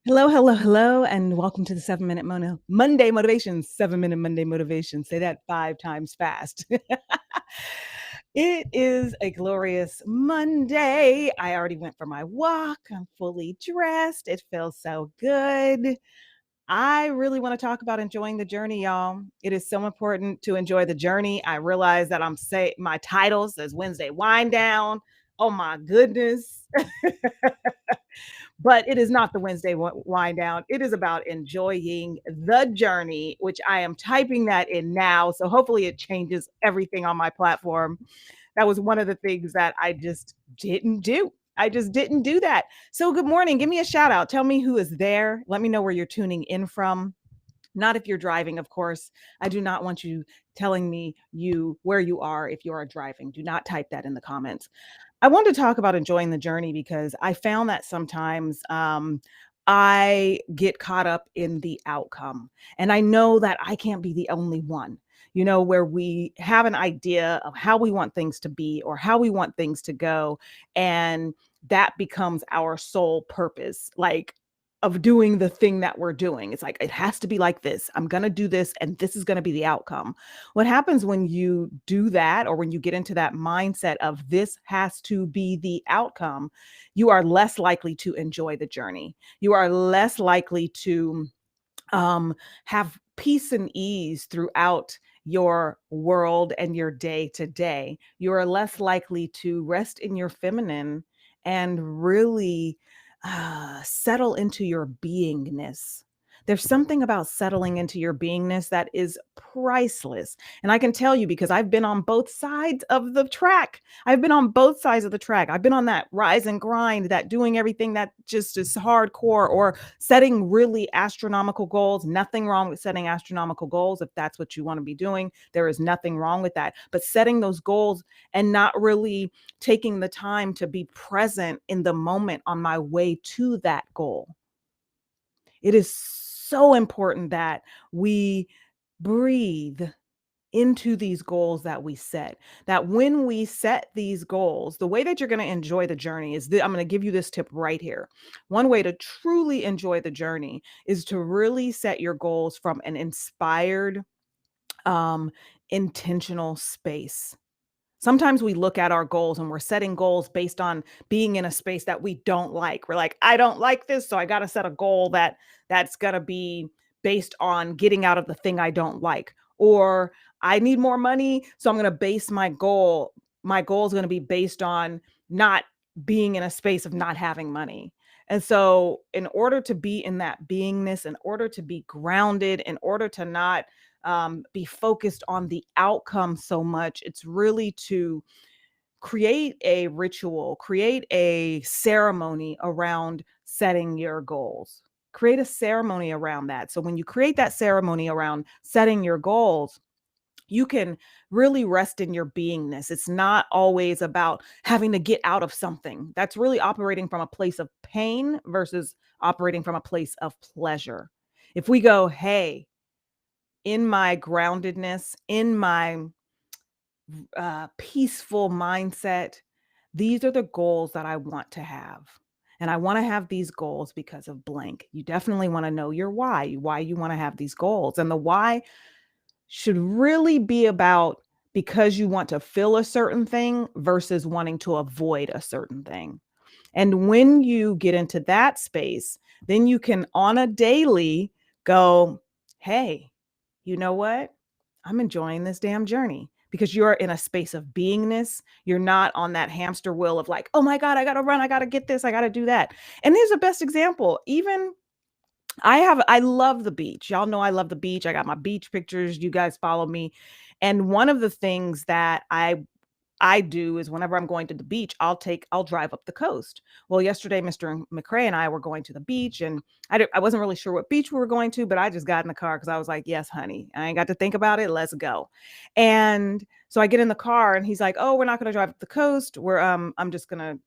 Hello, hello, hello, and welcome to the 7 Minute Monday Motivation. 7 Minute Monday Motivation. Say that 5 times fast. It is a glorious Monday. I already went for my walk. I'm fully dressed. It feels so good. I really want to talk about enjoying the journey, y'all. It is so important to enjoy the journey. I realize that my title says Wednesday Wind Down. Oh my goodness. But it is not the Wednesday wind down. It is about enjoying the journey, which I am typing that in now. So hopefully it changes everything on my platform. That was one of the things that I just didn't do. I just didn't do that. So good morning. Give me a shout out. Tell me who is there. Let me know where you're tuning in from. Not if you're driving, of course. I do not want you telling me where you are if you are driving. Do not type that in the comments. I want to talk about enjoying the journey because I found that sometimes I get caught up in the outcome. And I know that I can't be the only one, where we have an idea of how we want things to be or how we want things to go. And that becomes our sole purpose. Like, of doing the thing that we're doing. It's like, it has to be like this. I'm going to do this, and this is going to be the outcome. What happens when you do that, or when you get into that mindset of this has to be the outcome, you are less likely to enjoy the journey. You are less likely to have peace and ease throughout your world and your day to day. You are less likely to rest in your feminine and really settle into your beingness. There's something about settling into your beingness that is priceless. And I can tell you because I've been on both sides of the track. I've been on both sides of the track. I've been on that rise and grind, that doing everything that just is hardcore, or setting really astronomical goals. Nothing wrong with setting astronomical goals if that's what you want to be doing. There is nothing wrong with that. But setting those goals and not really taking the time to be present in the moment on my way to that goal. It is so important that we breathe into these goals that we set. That when we set these goals, the way that you're going to enjoy the journey is I'm going to give you this tip right here. One way to truly enjoy the journey is to really set your goals from an inspired, um, intentional space. Sometimes we look at our goals and we're setting goals based on being in a space that we don't like. We're like, I don't like this, so I got to set a goal that's going to be based on getting out of the thing I don't like. Or I need more money, so I'm going to base my goal is going to be based on not being in a space of not having money. And so in order to be in that beingness, in order to be grounded, in order to not be focused on the outcome so much. It's really to create a ritual, create a ceremony around setting your goals. Create a ceremony around that. So when you create that ceremony around setting your goals, you can really rest in your beingness. It's not always about having to get out of something. That's really operating from a place of pain versus operating from a place of pleasure. If we go, hey, in my groundedness, in my peaceful mindset, these are the goals that I want to have. And I want to have these goals because of blank. You definitely want to know your why you want to have these goals. And the why should really be about because you want to feel a certain thing versus wanting to avoid a certain thing. And when you get into that space, then you can on a daily go, hey, you know what? I'm enjoying this damn journey because you're in a space of beingness. You're not on that hamster wheel of like, oh my God, I got to run. I got to get this. I got to do that. And here's the best example. Even I love the beach. Y'all know I love the beach. I got my beach pictures. You guys follow me. And one of the things that I do is whenever I'm going to the beach, I'll drive up the coast. Well, yesterday, Mr. McCrae and I were going to the beach, and I wasn't really sure what beach we were going to, but I just got in the car because I was like, yes, honey, I ain't got to think about it. Let's go. And so I get in the car and he's like, oh, we're not going to drive up the coast. I'm just going to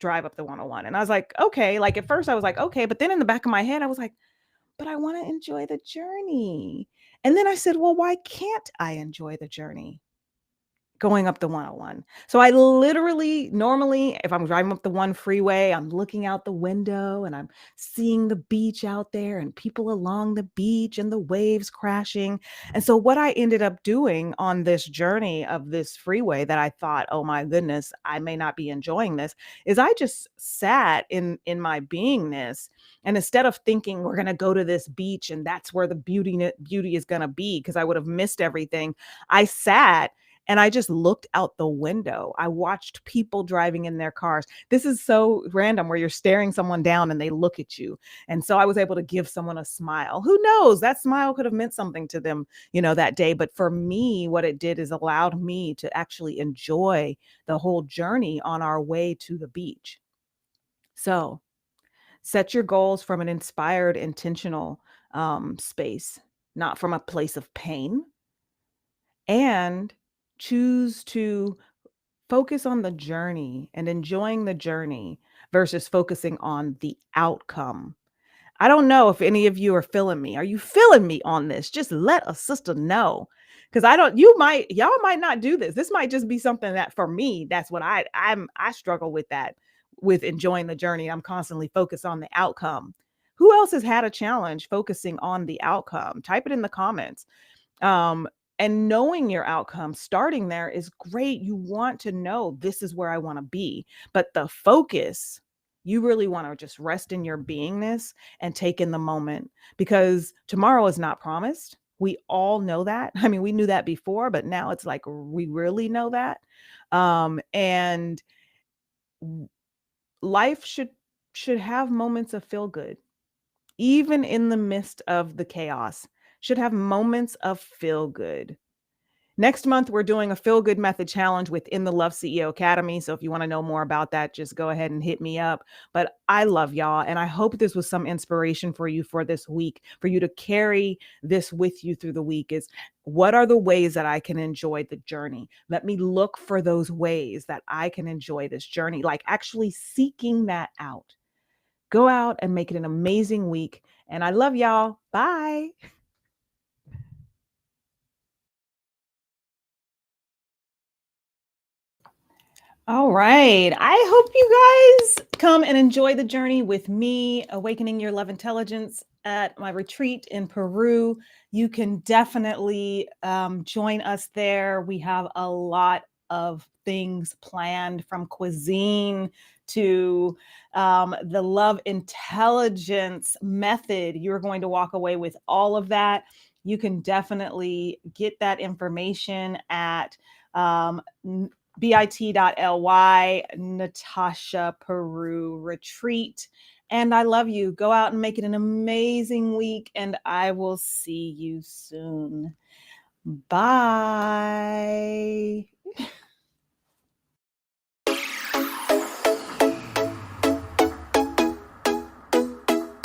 drive up the 101. And I was like, okay. Like at first I was like, okay. But then in the back of my head, I was like, but I want to enjoy the journey. And then I said, well, why can't I enjoy the journey? going up the 101. So I literally normally, if I'm driving up the one freeway, I'm looking out the window and I'm seeing the beach out there and people along the beach and the waves crashing. And so what I ended up doing on this journey of this freeway that I thought, "Oh my goodness, I may not be enjoying this," is I just sat in my beingness, and instead of thinking we're going to go to this beach and that's where the beauty is going to be because I would have missed everything, I sat and I just looked out the window. I watched people driving in their cars. This is so random where you're staring someone down and they look at you. And so I was able to give someone a smile. Who knows? That smile could have meant something to them, that day. But for me, what it did is allowed me to actually enjoy the whole journey on our way to the beach. So set your goals from an inspired, intentional space, not from a place of pain, and choose to focus on the journey and enjoying the journey versus focusing on the outcome. I don't know if any of you are feeling me. Are you feeling me on this? Just let a sister know. Cause I don't, y'all might not do this. This might just be something that for me, that's what I struggle with that, with enjoying the journey. I'm constantly focused on the outcome. Who else has had a challenge focusing on the outcome? Type it in the comments. Um, and knowing your outcome, starting there is great. You want to know this is where I want to be, but the focus, you really want to just rest in your beingness and take in the moment because tomorrow is not promised. We all know that. I mean, we knew that before, but now it's like we really know that. And life should have moments of feel good, even in the midst of the chaos. Should have moments of feel good. Next month, we're doing a feel good method challenge within the Love CEO Academy. So if you want to know more about that, just go ahead and hit me up. But I love y'all. And I hope this was some inspiration for you for this week, for you to carry this with you through the week is what are the ways that I can enjoy the journey? Let me look for those ways that I can enjoy this journey, like actually seeking that out. Go out and make it an amazing week. And I love y'all. Bye. All right. I hope you guys come and enjoy the journey with me, Awakening Your Love Intelligence at my retreat in Peru. You can definitely join us there. We have a lot of things planned from cuisine to the love intelligence method. You're going to walk away with all of that. You can definitely get that information at bit.ly Natasha Peru retreat. And I love you. Go out and make it an amazing week. And I will see you soon. Bye.